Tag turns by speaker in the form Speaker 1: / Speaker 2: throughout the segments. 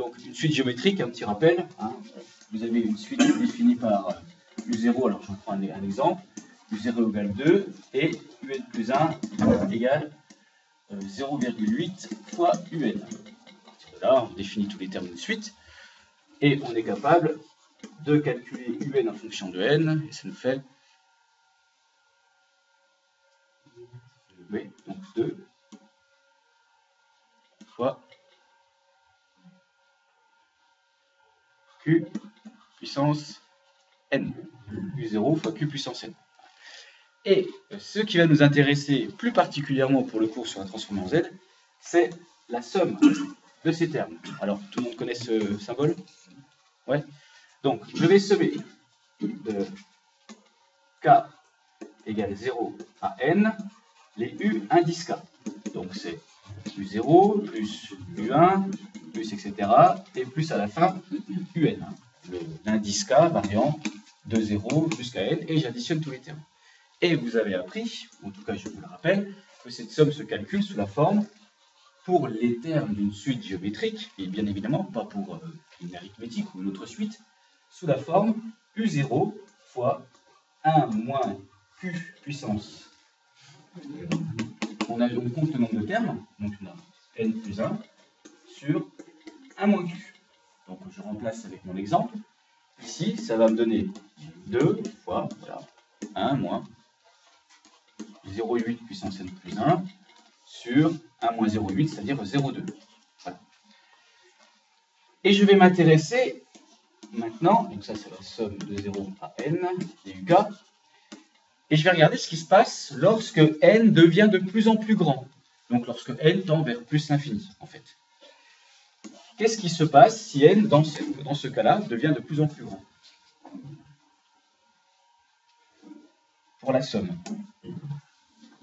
Speaker 1: Donc une suite géométrique, un petit rappel, hein, vous avez une suite définie par U0, alors je prends un exemple, U0 égale 2 et UN plus 1 égale 0,8 fois UN. À partir de là, on définit tous les termes d'une suite et on est capable de calculer UN en fonction de N, et ça nous fait donc 2 fois Q puissance N. U0 fois Q puissance N. Et ce qui va nous intéresser plus particulièrement pour le cours sur la transformée en Z, c'est la somme de ces termes. Alors, tout le monde connaît ce symbole? Ouais. Donc, je vais sommer de K égale 0 à N les U indices K. Donc, c'est U0 plus U1 plus etc. et plus à la fin UN. L'indice K variant de 0 jusqu'à N et j'additionne tous les termes. Et vous avez appris, en tout cas je vous le rappelle, que cette somme se calcule sous la forme pour les termes d'une suite géométrique, et bien évidemment pas pour une arithmétique ou une autre suite, sous la forme U0 fois 1 moins Q puissance. On compte le nombre de termes, donc on a N plus 1 sur 1 moins Q. Donc je remplace avec mon exemple. Ici, ça va me donner 2 fois voilà, 1 moins 0,8 puissance N plus 1 sur 1 moins 0,8, c'est-à-dire 0,2. Voilà. Et je vais m'intéresser maintenant, donc ça c'est la somme de 0 à N, des UK, et je vais regarder ce qui se passe lorsque N devient de plus en plus grand. Donc lorsque N tend vers plus l'infini, en fait. Qu'est-ce qui se passe si N, dans ce cas-là, devient de plus en plus grand? Pour la somme.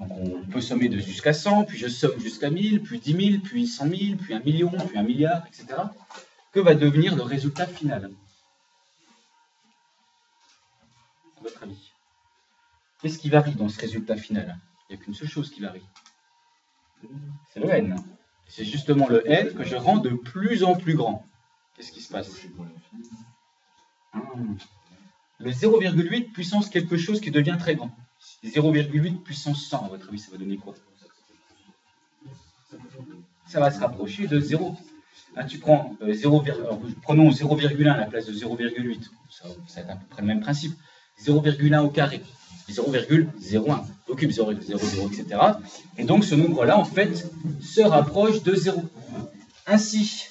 Speaker 1: Donc on peut sommer jusqu'à 100, puis je somme jusqu'à 1000, puis 10 000, puis 100 000, puis 1 million, puis 1 milliard, etc. Que va devenir le résultat final? À votre avis? Qu'est-ce qui varie dans ce résultat final? Il n'y a qu'une seule chose qui varie. C'est le N. C'est justement le N que je rends de plus en plus grand. Qu'est-ce qui se passe? Le 0,8 puissance quelque chose qui devient très grand. 0,8 puissance 100, à votre avis, ça va donner quoi? Ça va se rapprocher de 0. Là, tu prends prenons 0,1 à la place de 0,8. Ça va être à peu près le même principe. 0,1 au carré. 0,01 au cube, 0,00, etc. Et donc, ce nombre-là, en fait, se rapproche de 0. Ainsi,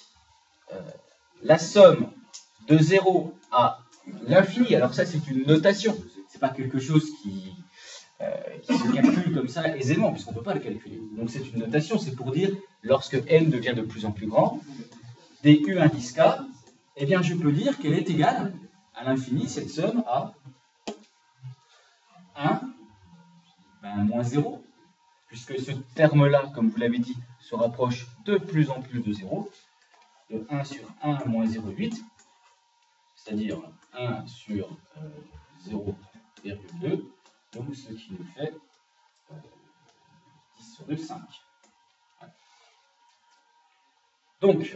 Speaker 1: la somme de 0 à l'infini, alors ça, c'est une notation. C'est pas quelque chose qui se calcule comme ça aisément, puisqu'on ne peut pas le calculer. Donc c'est une notation, c'est pour dire, lorsque n devient de plus en plus grand, des u indice k, eh bien je peux dire qu'elle est égale à l'infini, cette somme, à 1, moins 0, puisque ce terme-là, comme vous l'avez dit, se rapproche de plus en plus de 0, de 1 sur 1 moins 0,8, c'est-à-dire 1 sur 0,2, donc ce qui nous fait 10 sur 2, 5. Voilà. Donc,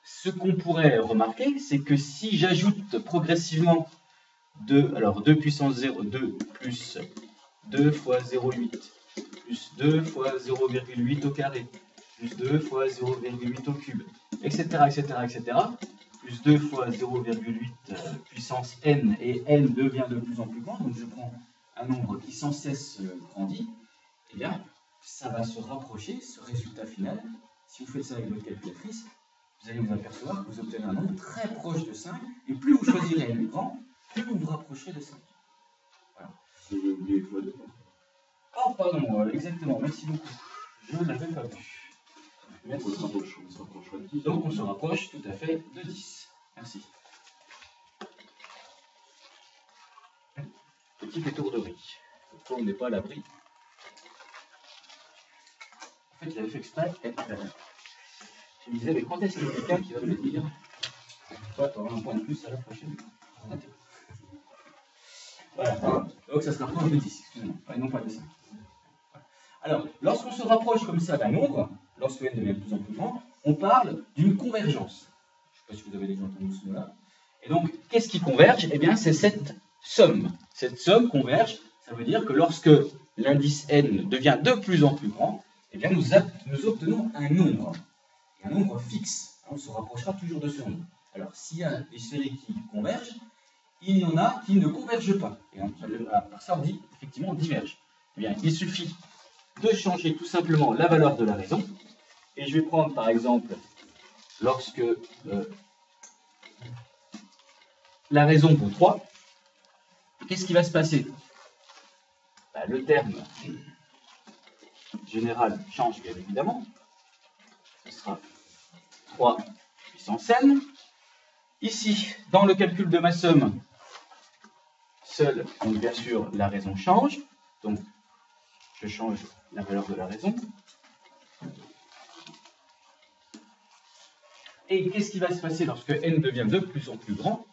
Speaker 1: ce qu'on pourrait remarquer, c'est que si j'ajoute progressivement 2 puissance 0, 2 plus 2 fois 0,8, plus 2 fois 0,8 au carré, plus 2 fois 0,8 au cube, etc., etc., etc., plus 2 fois 0,8 puissance n, et n devient de plus en plus grand, donc je prends un nombre qui sans cesse grandit, eh bien, ça va se rapprocher, ce résultat final. Si vous faites ça avec votre calculatrice, vous allez vous apercevoir que vous obtenez un nombre très proche de 5, et plus vous choisirez n grand, plus vous vous rapprocherez de 5. Voilà.
Speaker 2: J'ai oublié fois 2.
Speaker 1: Oh, pardon, exactement, merci beaucoup. Je ne l'avais pas vu. Merci. Donc on se rapproche tout à fait de 10. Merci. Petite étourderie. Pourquoi on n'est pas à l'abri? En fait, il avait fait exprès. Je me disais, mais quand est-ce qu'il y a quelqu'un qui va me le dire? Toi, tu auras un point de plus à la prochaine. Voilà. Donc ça se rapproche de 10, excusez-moi, et non pas de 5. Alors, lorsqu'on se rapproche comme ça d'un nombre, lorsque n devient de plus en plus grand, on parle d'une convergence. sais pas si vous avez déjà entendu ce mot-là. Et donc, qu'est-ce qui converge? Eh bien, c'est cette somme. Cette somme converge, ça veut dire que lorsque l'indice n devient de plus en plus grand, eh bien, nous obtenons un nombre fixe. On se rapprochera toujours de ce nombre. Alors, s'il y a des séries qui convergent, il y en a qui ne convergent pas. Et par ça, on dit effectivement divergent. Eh bien, il suffit de changer tout simplement la valeur de la raison. Et je vais prendre par exemple, lorsque la raison vaut 3, qu'est-ce qui va se passer? Le terme général change bien évidemment. Ce sera 3 puissance n. Ici, dans le calcul de ma somme, seule, donc bien sûr, la raison change. Donc, je change la valeur de la raison. Et qu'est-ce qui va se passer lorsque n devient de plus en plus grand?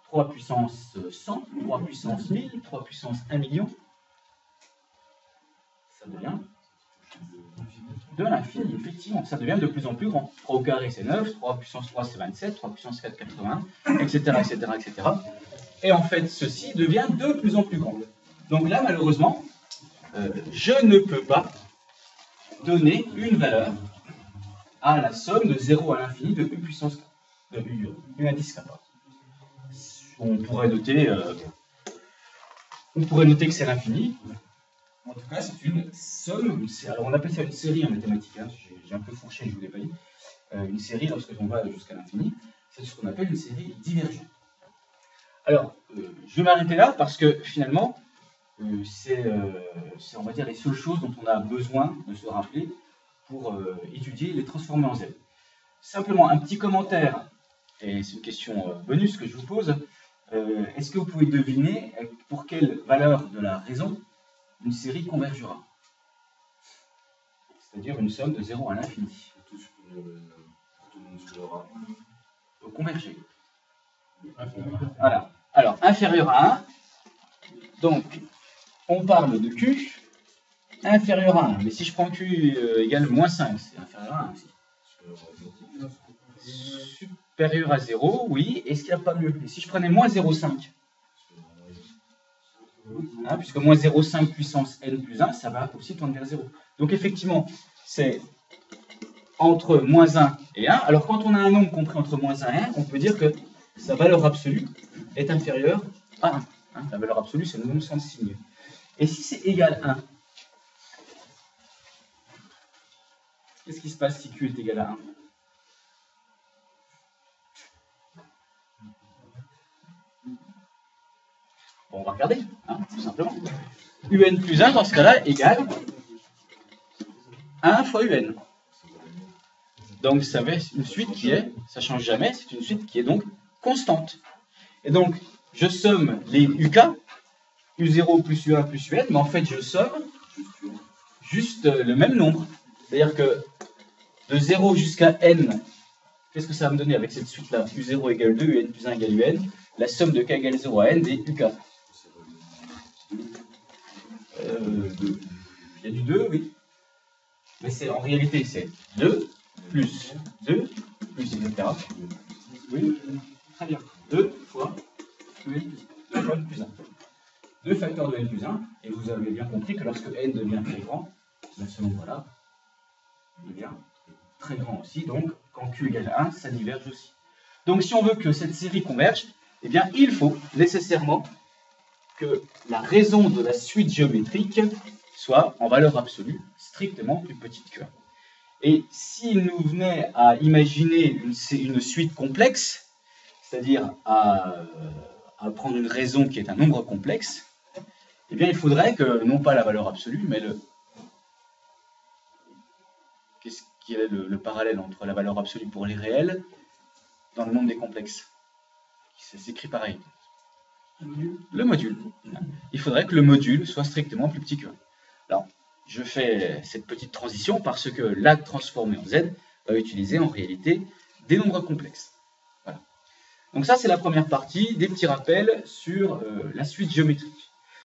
Speaker 1: 3 puissance 100, 3 puissance 1000, 3 puissance 1 million. Ça devient de l'infini, effectivement. Ça devient de plus en plus grand. 3 au carré, c'est 9, 3 puissance 3, c'est 27, 3 puissance 4, 80, etc., etc., etc. Et en fait, ceci devient de plus en plus grand. Donc là, malheureusement, je ne peux pas donner une valeur à la somme de 0 à l'infini de u puissance k, de u indice k. On pourrait noter que c'est l'infini. En tout cas, c'est une somme. Alors, on appelle ça une série en mathématiques. Hein. J'ai un peu fourché, je ne vous l'ai pas dit. Une série, lorsque on va jusqu'à l'infini, c'est ce qu'on appelle une série divergente. Alors, je vais m'arrêter là parce que finalement, c'est, on va dire, les seules choses dont on a besoin de se rappeler pour étudier les transformés en Z. Simplement, un petit commentaire, et c'est une question bonus que je vous pose. Est-ce que vous pouvez deviner pour quelle valeur de la raison une série convergera? C'est-à-dire une somme de 0 à l'infini. Converger. Voilà. Alors, inférieur à 1. Donc, on parle de Q inférieur à 1. Mais si je prends Q égale moins 5, c'est inférieur à 1 aussi. Supérieur à 0, oui. Est-ce qu'il n'y a pas mieux? Et si je prenais moins 0,5? Hein, puisque moins 0,5 puissance n plus 1, ça va aussi tendre vers 0. Donc effectivement, c'est entre moins 1 et 1. Alors quand on a un nombre compris entre moins 1 et 1, on peut dire que sa valeur absolue est inférieure à 1. Hein, la valeur absolue, c'est le nombre sans signe. Et si c'est égal à 1, qu'est-ce qui se passe si Q est égal à 1? Bon, on va regarder, hein, tout simplement. UN plus 1, dans ce cas-là, égale 1 fois UN. Donc, ça va être une suite qui est, ça ne change jamais, c'est une suite qui est donc constante. Et donc, je somme les UK, U0 plus U1 plus UN, mais en fait, je somme juste le même nombre. C'est-à-dire que de 0 jusqu'à n, qu'est-ce que ça va me donner avec cette suite-là? U0 égale 2, UN plus 1 égale UN. La somme de k égale 0 à n des UK. Il y a du 2, oui. Mais en réalité, c'est 2 plus 2 plus, etc. Oui, très bien. 2 fois n plus 1. 2 facteurs de n plus 1. Et vous avez bien compris que lorsque n devient très grand, ce nombre-là devient très grand aussi. Donc, quand q égale 1, ça diverge aussi. Donc, si on veut que cette série converge, eh bien, il faut nécessairement que la raison de la suite géométrique soit, en valeur absolue, strictement plus petite que 1. Et s'il nous venait à imaginer une suite complexe, c'est-à-dire à prendre une raison qui est un nombre complexe, eh bien, il faudrait que, non pas la valeur absolue, mais qu'est-ce qui est le parallèle entre la valeur absolue pour les réels dans le monde des complexes? Ça s'écrit pareil. Le module. Il faudrait que le module soit strictement plus petit que 1. Alors, je fais cette petite transition parce que la transformée en Z va utiliser en réalité des nombres complexes. Voilà. Donc ça, c'est la première partie, des petits rappels sur la suite géométrique.